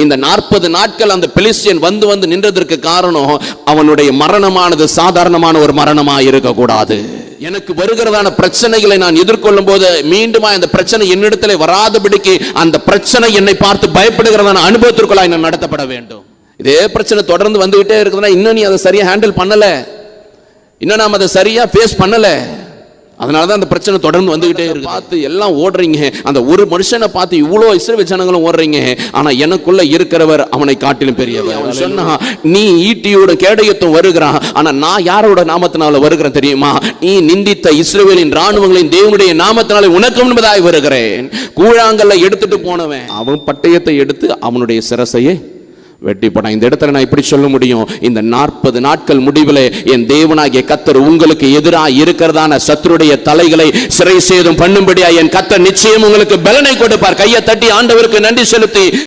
இந்த 40 நாட்கள் அந்த பெலிஸ்தியன் வந்து நின்றதற்கு காரணம் அவனுடைய மரணமானது சாதாரணமான ஒரு மரணமா இருக்க கூடாது. எனக்கு வருகிறதான பிரச்சனைகளை நான் எதிர்கொள்ளும் போது மீண்டும் அந்த பிரச்சனை என்னிடத்தில் வராதபடிக்கு அந்த பிரச்சனை என்னை பார்த்து பயப்படுகிறதான அனுபவத்திற்குள்ளாய் நான் நடத்தப்பட வேண்டும். இதே பிரச்சனை தொடர்ந்து வந்துகிட்டே இருக்குதுன்னா இன்னும் நீ அதை சரியா ஹேண்டில் பண்ணல, இன்னும் நாம் அதை சரியா ஃபேஸ் பண்ணல, அதனாலதான் அந்த பிரச்சனை தொடர்ந்து வந்துகிட்டே இருக்கு. பார்த்து எல்லாம் ஓடுறீங்க, அந்த ஒரு மனுஷனை பார்த்து இவ்வளோ இஸ்ரவேல் ஜனங்களும் ஓடுறீங்க, ஆனா எனக்குள்ள இருக்கிறவர் அவனை காட்டிலும் பெரியவர். அவன் சொன்னா, நீ ஈட்டியோட கேடயத்தும் வருகிறான், ஆனா நான் யாரோட நாமத்தினால வருகிறேன் தெரியுமா? நீ நிந்தித்த இஸ்ரவேலின் ராணுவங்களின் தேவனுடைய நாமத்தினால உனக்கு முன்பதாய் வருகிறேன். கூழாங்கல்ல எடுத்துட்டு போனவன் அவன் பட்டயத்தை எடுத்து அவனுடைய சிரசையை வெட்டி போட்டான். இந்த இடத்துல நான் இப்படி சொல்ல முடியும், இந்த 40 நாட்கள் முடிவில் என் தேவனாகிய கர்த்தர் உங்களுக்கு எதிராக இருக்கிறதான சத்துருடைய தலைகளை சிறை சேதம் பண்ணும்படியா என் கர்த்தர் நிச்சயம் உங்களுக்கு பலனை கொடுப்பார். கையை தட்டி ஆண்டவருக்கு நன்றி செலுத்தி